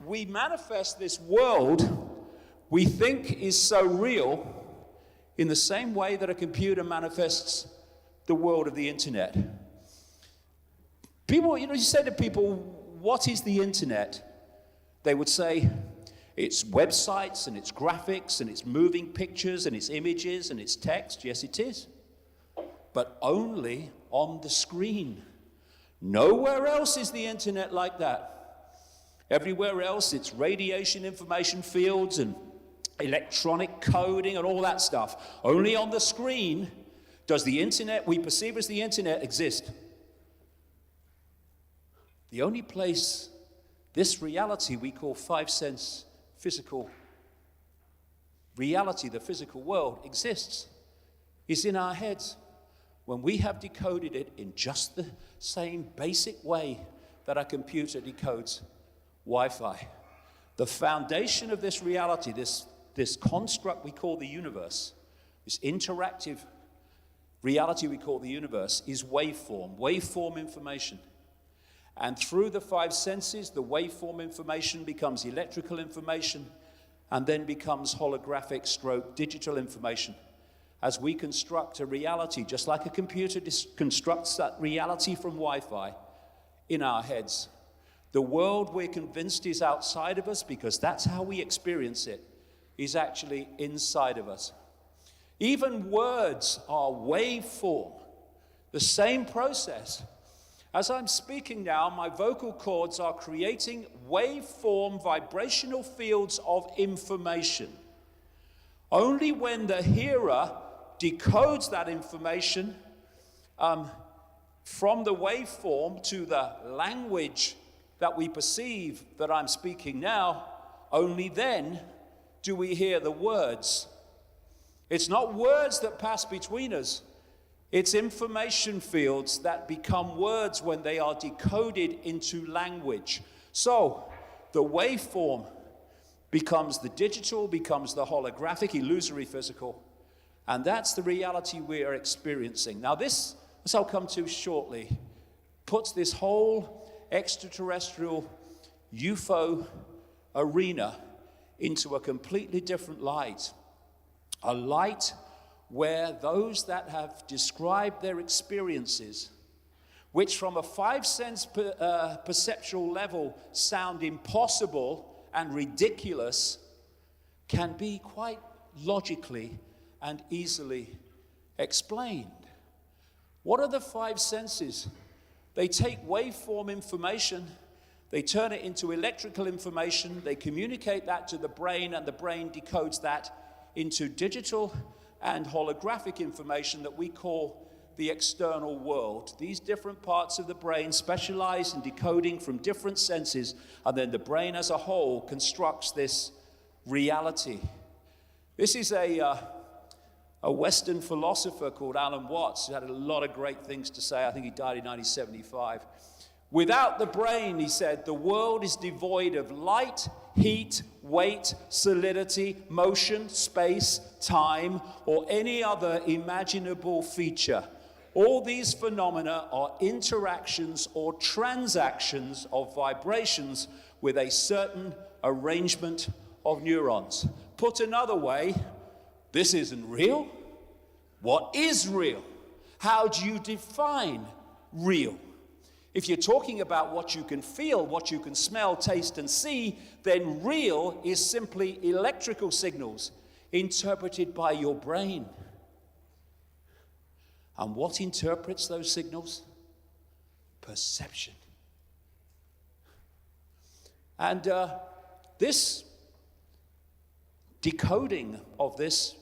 we manifest this world we think is so real in the same way that a computer manifests the world of the internet. People, you say to people, what is the internet? They would say, it's websites and it's graphics and it's moving pictures and it's images and it's text. Yes, it is. But only on the screen. Nowhere else is the internet like that. Everywhere else, it's radiation information fields and electronic coding and all that stuff. Only on the screen does the internet we perceive as the internet exist. The only place this reality we call five-sense physical reality, the physical world, exists, is in our heads. When we have decoded it in just the same basic way that a computer decodes Wi-Fi. The foundation of this reality, this construct we call the universe, this interactive reality we call the universe, is waveform information. And through the five senses, the waveform information becomes electrical information and then becomes holographic stroke digital information. As we construct a reality, just like a computer constructs that reality from Wi-Fi in our heads, the world we're convinced is outside of us, because that's how we experience it, is actually inside of us. Even words are waveform, the same process. As I'm speaking now, my vocal cords are creating waveform vibrational fields of information. Only when the hearer decodes that information from the waveform to the language that we perceive that I'm speaking now, only then do we hear the words. It's not words that pass between us. It's information fields that become words when they are decoded into language. So the waveform becomes the digital, becomes the holographic, illusory physical. And that's the reality we are experiencing. Now this, as I'll come to shortly, puts this whole extraterrestrial UFO arena into a completely different light. A light where those that have described their experiences, which from a five-sense perceptual level sound impossible and ridiculous, can be quite logically and easily explained. What are the five senses? They take waveform information, they turn it into electrical information, they communicate that to the brain, and the brain decodes that into digital and holographic information that we call the external world. These different parts of the brain specialize in decoding from different senses, and then the brain as a whole constructs this reality. This is a Western philosopher called Alan Watts, who had a lot of great things to say. I think he died in 1975. Without the brain, he said, the world is devoid of light, heat, weight, solidity, motion, space, time, or any other imaginable feature. All these phenomena are interactions or transactions of vibrations with a certain arrangement of neurons. Put another way, this isn't real. What is real? How do you define real? If you're talking about what you can feel, what you can smell, taste, and see, then real is simply electrical signals interpreted by your brain. And what interprets those signals? Perception. And this decoding of this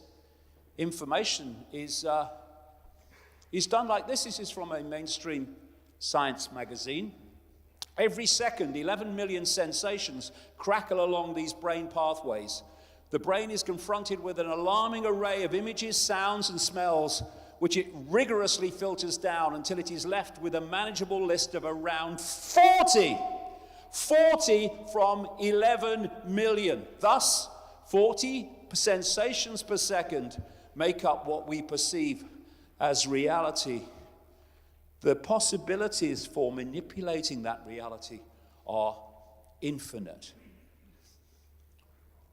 information is done like this. This is from a mainstream science magazine. Every second, 11 million sensations crackle along these brain pathways. The brain is confronted with an alarming array of images, sounds, and smells, which it rigorously filters down until it is left with a manageable list of around 40 from 11 million. Thus, 40 sensations per second make up what we perceive as reality. The possibilities for manipulating that reality are infinite.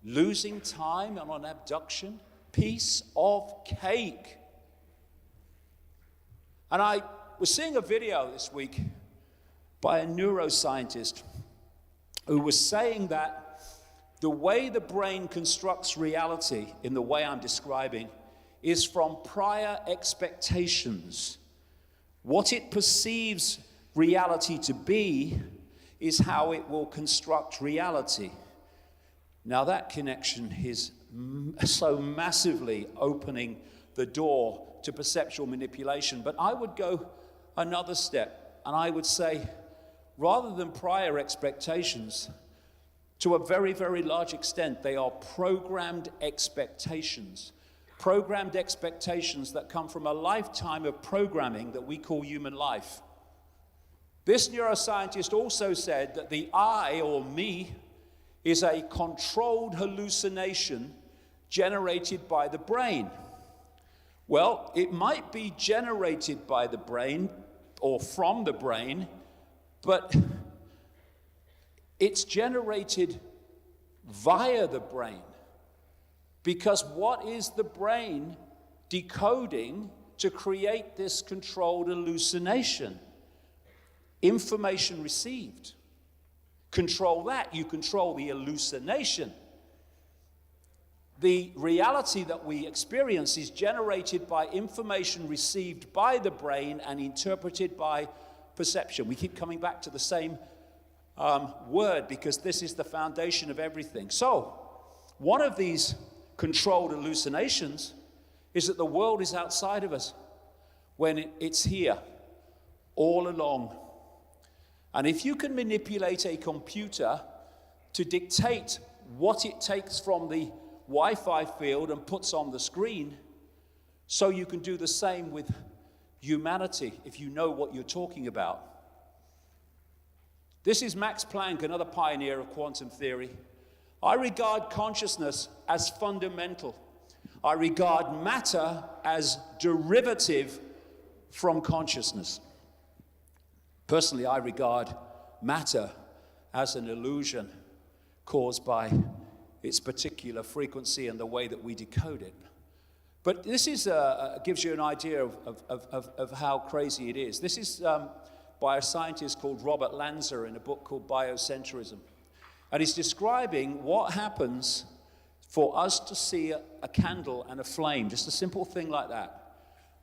Losing time on an abduction? Piece of cake. And I was seeing a video this week by a neuroscientist who was saying that the way the brain constructs reality in the way I'm describing is from prior expectations. What it perceives reality to be is how it will construct reality. Now that connection is so massively opening the door to perceptual manipulation. But I would go another step, and I would say, rather than prior expectations, to a very, very large extent, they are programmed expectations. Programmed expectations that come from a lifetime of programming that we call human life. This neuroscientist also said that the I, or me, is a controlled hallucination generated by the brain. Well, it might be generated by the brain or from the brain, but it's generated via the brain. Because what is the brain decoding to create this controlled hallucination? Information received. Control that, you control the hallucination. The reality that we experience is generated by information received by the brain and interpreted by perception. We keep coming back to the same word because this is the foundation of everything. So, one of these controlled hallucinations is that the world is outside of us when it's here all along. And if you can manipulate a computer to dictate what it takes from the Wi-Fi field and puts on the screen, so you can do the same with humanity if you know what you're talking about. This is Max Planck, another pioneer of quantum theory. I regard consciousness as fundamental. I regard matter as derivative from consciousness. Personally, I regard matter as an illusion caused by its particular frequency and the way that we decode it. But this is gives you an idea of how crazy it is. This is by a scientist called Robert Lanza in a book called Biocentrism. And he's describing what happens for us to see a candle and a flame, just a simple thing like that.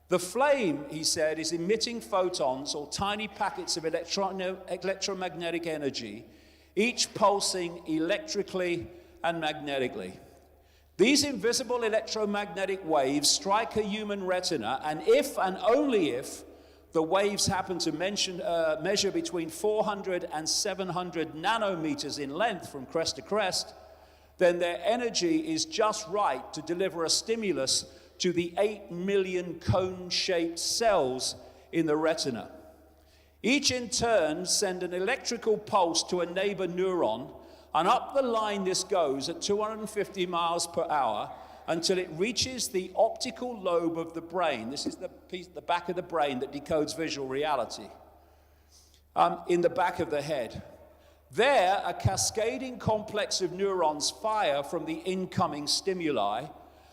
The flame, he said, is emitting photons or tiny packets of electromagnetic energy, each pulsing electrically and magnetically. These invisible electromagnetic waves strike a human retina, and if and only if the waves happen to measure between 400 and 700 nanometers in length from crest to crest, then their energy is just right to deliver a stimulus to the 8 million cone-shaped cells in the retina. Each in turn send an electrical pulse to a neighbor neuron, and up the line this goes at 250 miles per hour until it reaches the optical lobe of the brain. This is the back of the brain that decodes visual reality, in the back of the head. There, a cascading complex of neurons fire from the incoming stimuli,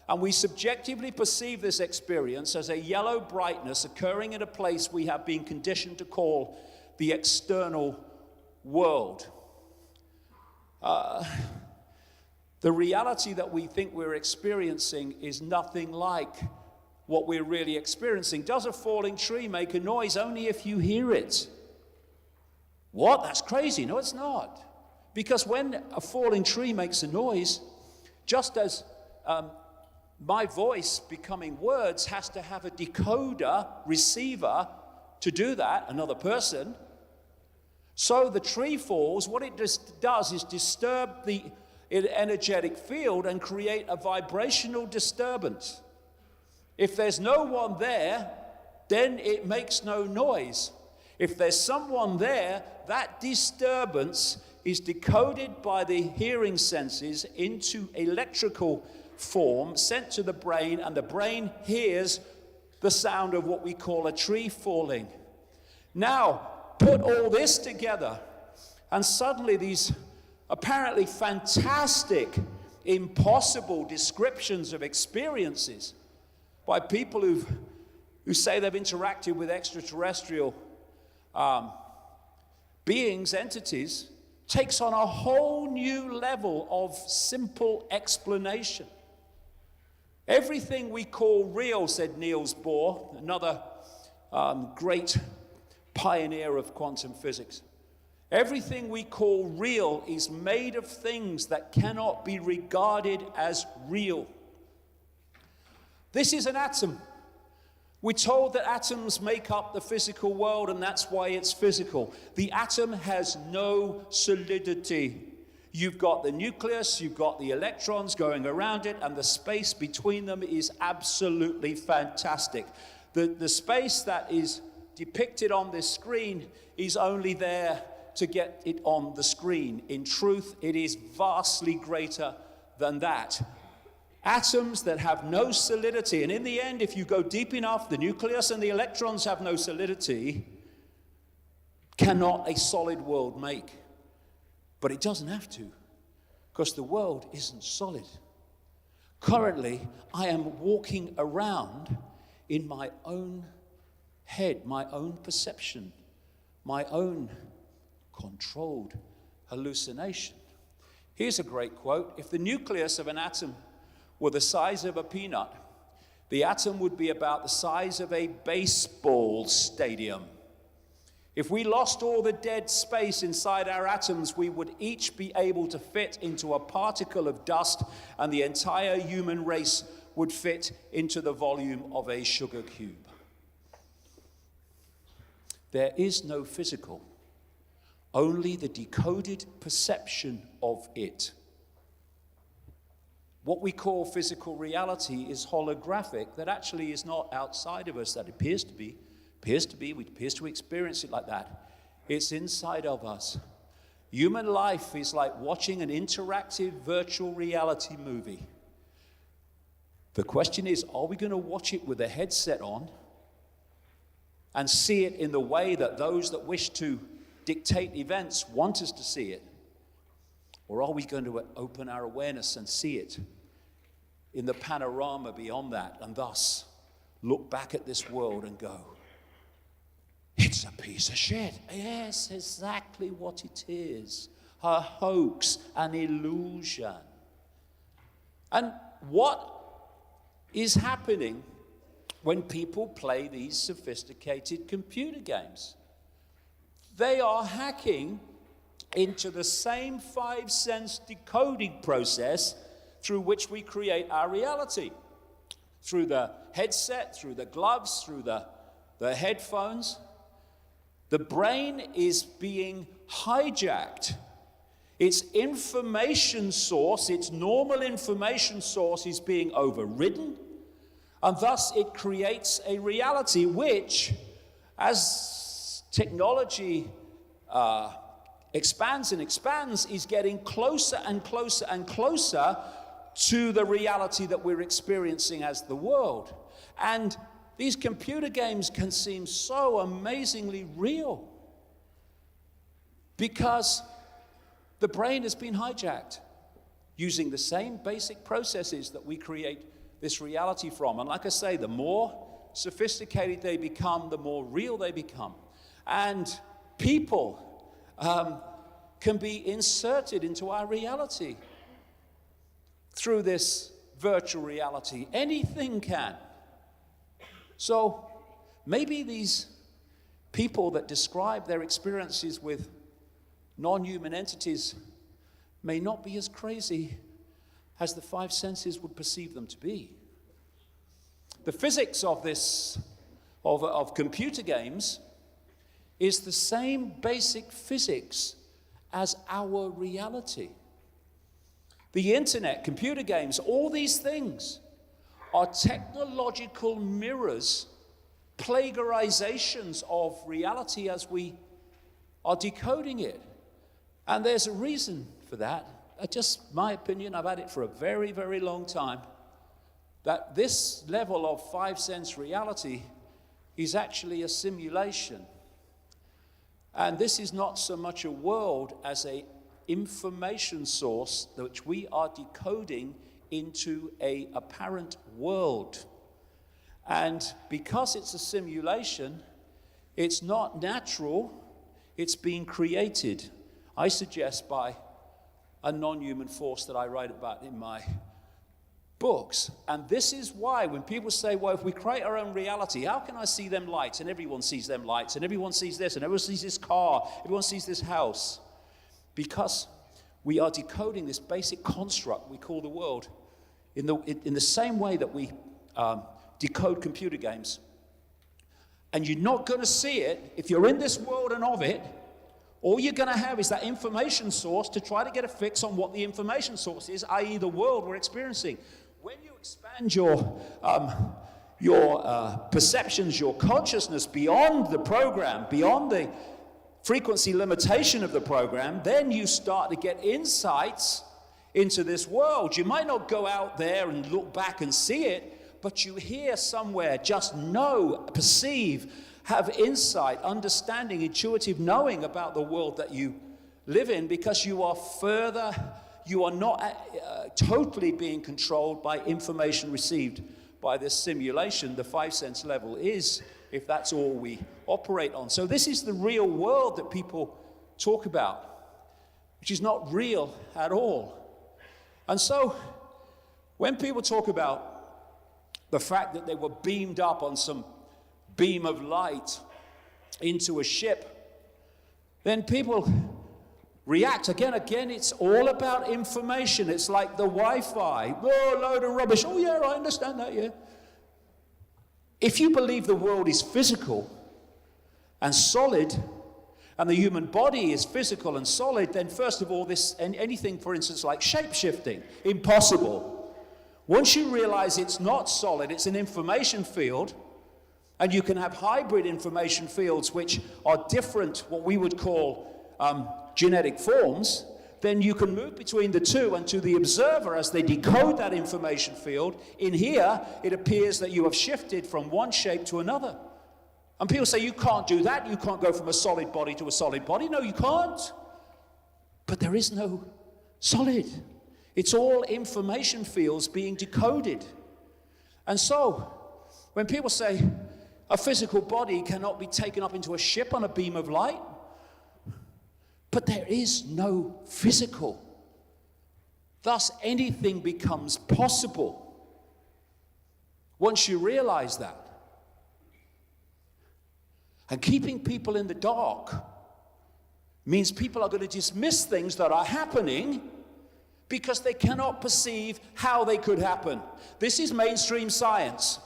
and we subjectively perceive this experience as a yellow brightness occurring in a place we have been conditioned to call the external world. The reality that we think we're experiencing is nothing like what we're really experiencing. Does a falling tree make a noise? Only if you hear it. What? That's crazy. No, it's not. Because when a falling tree makes a noise, just as my voice becoming words has to have a decoder, receiver to do that, another person, so the tree falls, what it just does is disturb the energetic field and create a vibrational disturbance. If there's no one there, then it makes no noise. If there's someone there, that disturbance is decoded by the hearing senses into electrical form, sent to the brain, and the brain hears the sound of what we call a tree falling. Now, put all this together, and suddenly these apparently fantastic impossible descriptions of experiences by people who say they've interacted with extraterrestrial beings, entities, takes on a whole new level of simple explanation. Everything we call real, said Niels Bohr, another great pioneer of quantum physics. Everything we call real is made of things that cannot be regarded as real. This is an atom. We're told that atoms make up the physical world, and that's why it's physical. The atom has no solidity. You've got the nucleus, you've got the electrons going around it, and the space between them is absolutely fantastic. The space that is depicted on this screen is only there to get it on the screen. In truth, it is vastly greater than that. Atoms that have no solidity, and in the end, if you go deep enough, the nucleus and the electrons have no solidity, cannot a solid world make. But it doesn't have to, because the world isn't solid. Currently, I am walking around in my own head, my own perception, my own controlled hallucination. Here's a great quote. If the nucleus of an atom were the size of a peanut, the atom would be about the size of a baseball stadium. If we lost all the dead space inside our atoms, we would each be able to fit into a particle of dust, and the entire human race would fit into the volume of a sugar cube. There is no physical, only the decoded perception of it. What we call physical reality is holographic, that actually is not outside of us, that appears to be, we appear to experience it like that. It's inside of us. Human life is like watching an interactive virtual reality movie. The question is, are we going to watch it with a headset on and see it in the way that those that wish to dictate events want us to see it? Or are we going to open our awareness and see it in the panorama beyond that, and thus look back at this world and go, it's a piece of shit. Yes, exactly what it is. A hoax, an illusion. And what is happening when people play these sophisticated computer games? They are hacking into the same 5 sense decoding process through which we create our reality. Through the headset, through the gloves, through the headphones. The brain is being hijacked. Its information source, its normal information source, is being overridden, and thus it creates a reality which, as technology expands and expands, is getting closer and closer and closer to the reality that we're experiencing as the world. And these computer games can seem so amazingly real because the brain has been hijacked using the same basic processes that we create this reality from. And like I say, the more sophisticated they become, the more real they become. And people can be inserted into our reality through this virtual reality. Anything can. So maybe these people that describe their experiences with non-human entities may not be as crazy as the 5 senses would perceive them to be. The physics of this, of computer games, is the same basic physics as our reality. The internet, computer games, all these things are technological mirrors, plagiarizations of reality as we are decoding it. And there's a reason for that. Just my opinion, I've had it for a very, very long time, that this level of 5 sense reality is actually a simulation. And this is not so much a world as a information source which we are decoding into an apparent world. And because it's a simulation, it's not natural, it's being created, I suggest, by a non-human force that I write about in my books. And this is why when people say, well, if we create our own reality, how can I see them lights? And everyone sees them lights, and everyone sees this, and everyone sees this car, everyone sees this house. Because we are decoding this basic construct we call the world in the same way that we decode computer games. And you're not going to see it if you're in this world and of it. All you're going to have is that information source to try to get a fix on what the information source is, i.e. the world we're experiencing. When you expand your perceptions, your consciousness beyond the program, beyond the frequency limitation of the program, then you start to get insights into this world. You might not go out there and look back and see it, but you hear somewhere, just know, perceive, have insight, understanding, intuitive knowing about the world that you live in, because you are not totally being controlled by information received by this simulation. The 5 sense level is, if that's all we operate on. So this is the real world that people talk about, which is not real at all. And so when people talk about the fact that they were beamed up on some beam of light into a ship, then people react. Again, it's all about information. It's like the Wi-Fi. Oh, load of rubbish. Oh, yeah, I understand that, yeah. If you believe the world is physical and solid, and the human body is physical and solid, then first of all, anything, for instance, like shape-shifting, impossible. Once you realize it's not solid, it's an information field, and you can have hybrid information fields which are different, what we would call genetic forms, then you can move between the two, and to the observer, as they decode that information field, in here, it appears that you have shifted from one shape to another. And people say, you can't do that, you can't go from a solid body to a solid body. No, you can't. But there is no solid. It's all information fields being decoded. And so, when people say a physical body cannot be taken up into a ship on a beam of light, but there is no physical. Thus, anything becomes possible once you realize that. And keeping people in the dark means people are going to dismiss things that are happening because they cannot perceive how they could happen. This is mainstream science.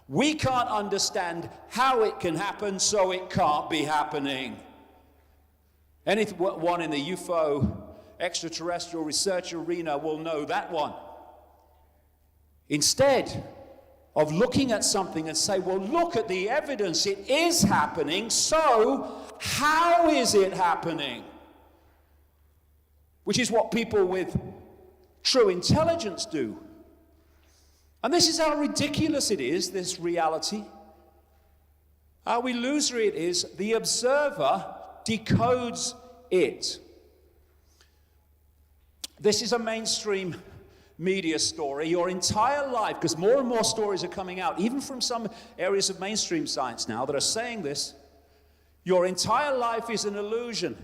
We can't understand how it can happen, so it can't be happening. Anyone in the UFO extraterrestrial research arena will know that one. Instead of looking at something and say, well, look at the evidence, it is happening, so how is it happening? Which is what people with true intelligence do. And this is how ridiculous it is, this reality. How illusory it is. The observer decodes it. This is a mainstream media story. Your entire life, because more and more stories are coming out, even from some areas of mainstream science now that are saying this, your entire life is an illusion.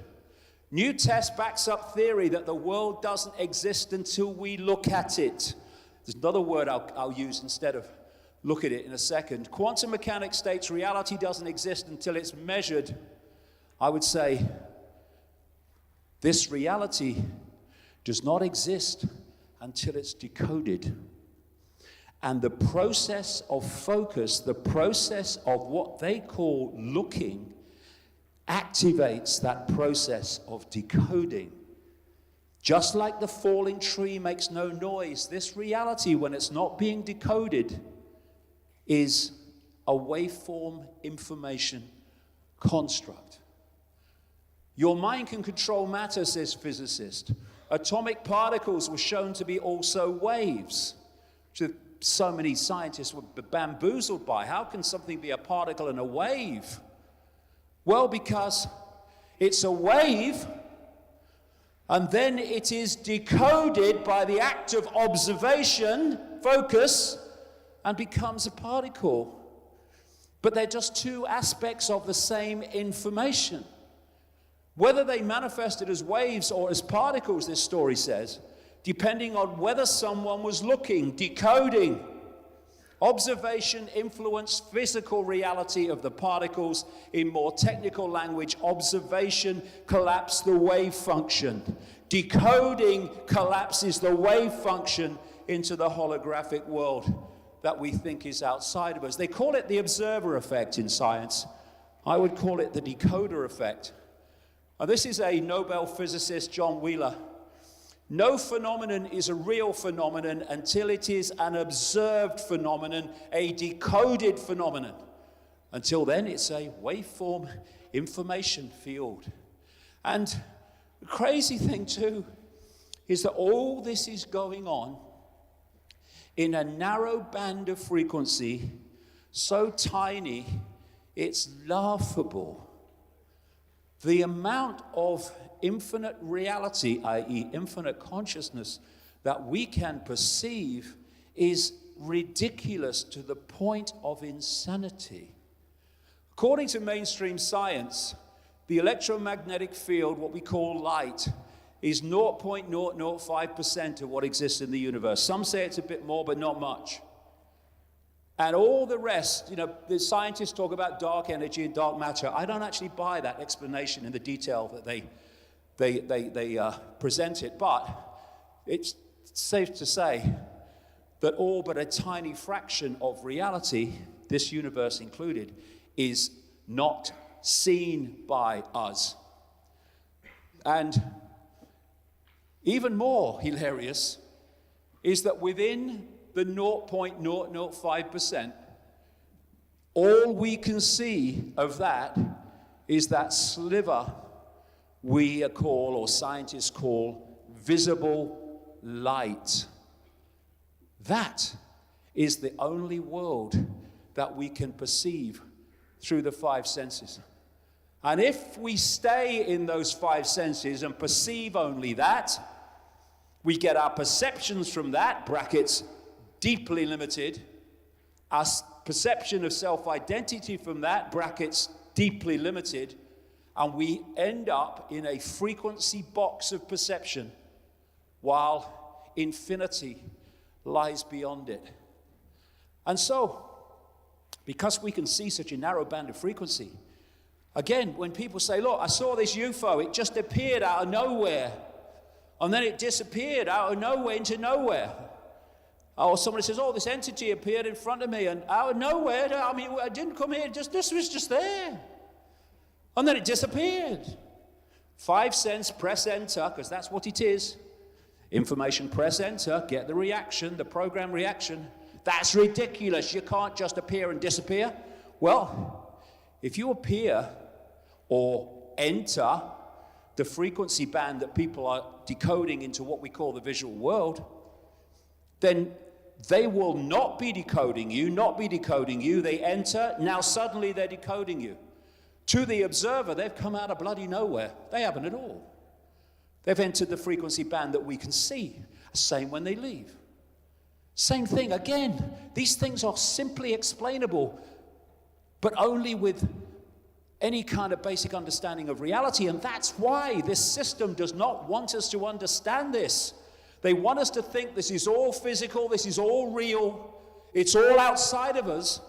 New test backs up theory that the world doesn't exist until we look at it. There's another word I'll use instead of look at it in a second. Quantum mechanics states reality doesn't exist until it's measured. I would say this reality does not exist until it's decoded. And the process of focus, the process of what they call looking, activates that process of decoding. Just like the falling tree makes no noise, this reality, when it's not being decoded, is a waveform information construct. Your mind can control matter, says physicist. Atomic particles were shown to be also waves, which so many scientists were bamboozled by. How can something be a particle and a wave? Well, because it's a wave And then it is decoded by the act of observation, focus, and becomes a particle. But they're just two aspects of the same information. Whether they manifested as waves or as particles, this story says, depending on whether someone was looking, decoding. Observation influenced physical reality of the particles. In more technical language, observation collapsed the wave function. Decoding collapses the wave function into the holographic world that we think is outside of us. They call it the observer effect in science. I would call it the decoder effect. Now, this is a Nobel physicist, John Wheeler. No phenomenon is a real phenomenon until it is an observed phenomenon, a decoded phenomenon. Until then, it's a waveform information field. And the crazy thing, too, is that all this is going on in a narrow band of frequency, so tiny, it's laughable. The amount of infinite reality, i.e. infinite consciousness, that we can perceive is ridiculous to the point of insanity. According to mainstream science, the electromagnetic field, what we call light, is 0.005% of what exists in the universe. Some say it's a bit more, but not much. And all the rest, the scientists talk about dark energy and dark matter. I don't actually buy that explanation in the detail that they present it, but it's safe to say that all but a tiny fraction of reality, this universe included, is not seen by us. And even more hilarious is that within the 0.005%, all we can see of that is that sliver we call, or scientists call, visible light. That is the only world that we can perceive through the five senses. And if we stay in those five senses and perceive only that, we get our perceptions from that, brackets, deeply limited, our perception of self-identity from that, brackets, deeply limited, and we end up in a frequency box of perception while infinity lies beyond it. And so, because we can see such a narrow band of frequency, again, when people say, look, I saw this UFO, it just appeared out of nowhere, and then it disappeared out of nowhere into nowhere. Or somebody says, oh, this entity appeared in front of me, and out of nowhere, I didn't come here, this was just there. And then it disappeared. 5 cents, press enter, because that's what it is. Information, press enter, get the reaction, the program reaction. That's ridiculous. You can't just appear and disappear. Well, if you appear or enter the frequency band that people are decoding into what we call the visual world, then they will not be decoding you, They enter, now suddenly they're decoding you. To the observer, they've come out of bloody nowhere. They haven't at all. They've entered the frequency band that we can see. Same when they leave. Same thing. Again, these things are simply explainable, but only with any kind of basic understanding of reality. And that's why this system does not want us to understand this. They want us to think this is all physical, this is all real, it's all outside of us,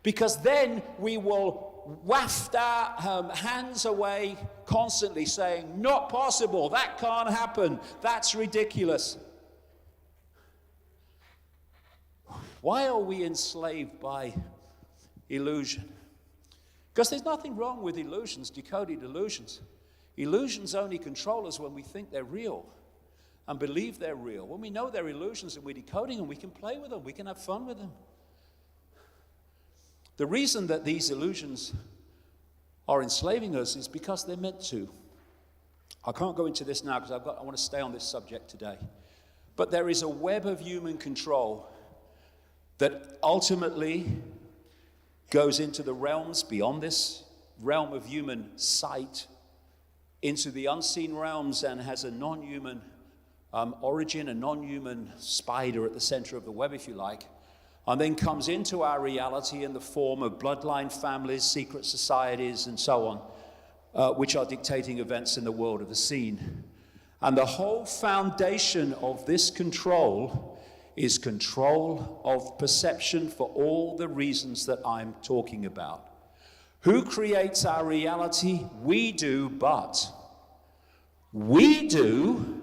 because then we will waft our hands away constantly saying, not possible, that can't happen, that's ridiculous. Why are we enslaved by illusion? Because there's nothing wrong with illusions, decoded illusions. Illusions only control us when we think they're real and believe they're real. When we know they're illusions and we're decoding them, we can play with them, we can have fun with them. The reason that these illusions are enslaving us is because they're meant to. I can't go into this now because I want to stay on this subject today. But there is a web of human control that ultimately goes into the realms beyond this realm of human sight, into the unseen realms and has a non-human origin, a non-human spider at the center of the web, if you like, and then comes into our reality in the form of bloodline families, secret societies, and so on, which are dictating events in the world of the seen. And the whole foundation of this control is control of perception for all the reasons that I'm talking about. Who creates our reality? We do, but we do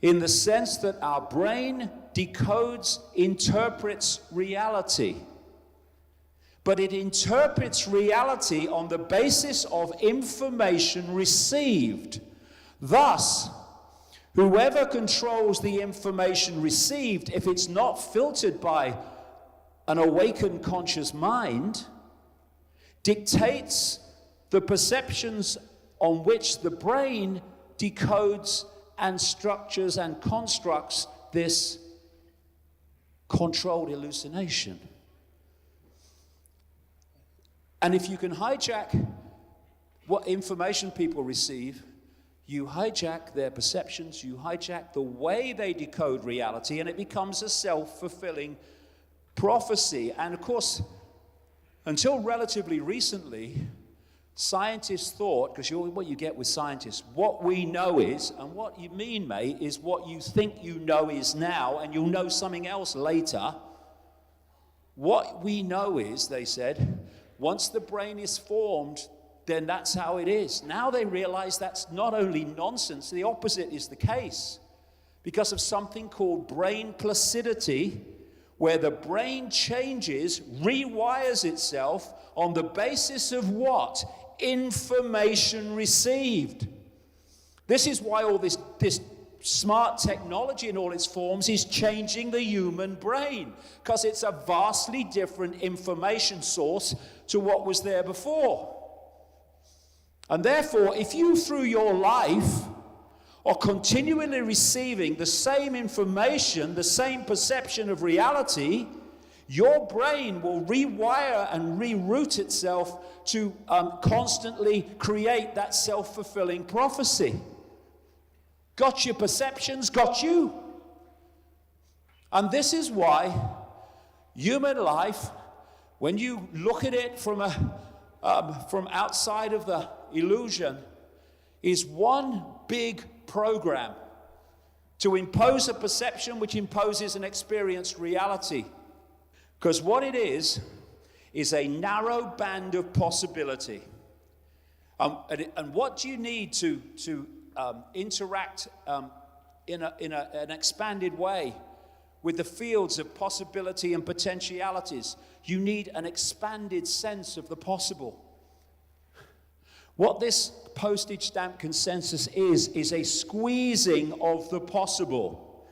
in the sense that our brain decodes, interprets reality. But it interprets reality on the basis of information received. Thus, whoever controls the information received, if it's not filtered by an awakened conscious mind, dictates the perceptions on which the brain decodes and structures and constructs this controlled hallucination. And if you can hijack what information people receive, you hijack their perceptions, you hijack the way they decode reality, and it becomes a self-fulfilling prophecy. And of course, until relatively recently, scientists thought, because what you get with scientists, what we know is, and what you mean, mate, is what you think you know is now, and you'll know something else later. What we know is, they said, once the brain is formed, then that's how it is. Now they realize that's not only nonsense, the opposite is the case. Because of something called brain placidity, where the brain changes, rewires itself on the basis of what? Information received. This is why all this smart technology in all its forms is changing the human brain, because it's a vastly different information source to what was there before. And therefore, if you through your life are continually receiving the same information, the same perception of reality, your brain will rewire and reroute itself to constantly create that self-fulfilling prophecy. Got your perceptions, got you. And this is why human life, when you look at it from outside of the illusion, is one big program to impose a perception which imposes an experienced reality. Because what it is a narrow band of possibility. And what do you need to interact in an expanded way with the fields of possibility and potentialities? You need an expanded sense of the possible. What this postage stamp consensus is a squeezing of the possible.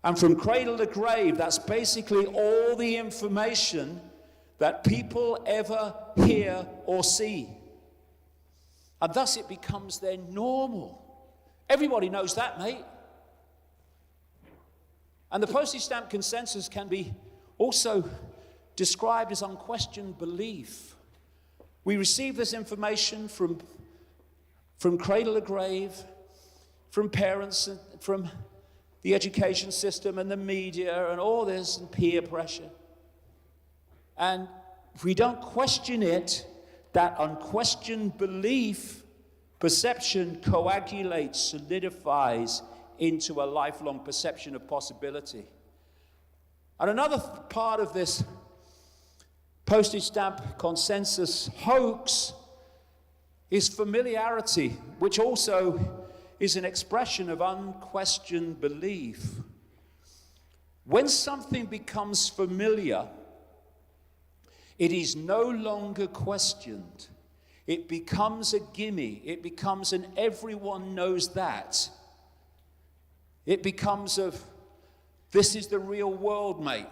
And from cradle to grave, that's basically all the information that people ever hear or see. And thus it becomes their normal. Everybody knows that, mate. And the postage stamp consensus can be also described as unquestioned belief. We receive this information from cradle to grave, from parents, and from the education system and the media and all this, and peer pressure. And if we don't question it, that unquestioned belief, perception coagulates, solidifies into a lifelong perception of possibility. And another part of this postage stamp consensus hoax is familiarity, which also is an expression of unquestioned belief. When something becomes familiar, it is no longer questioned. It becomes a gimme. It becomes an everyone knows that. It becomes this is the real world, mate.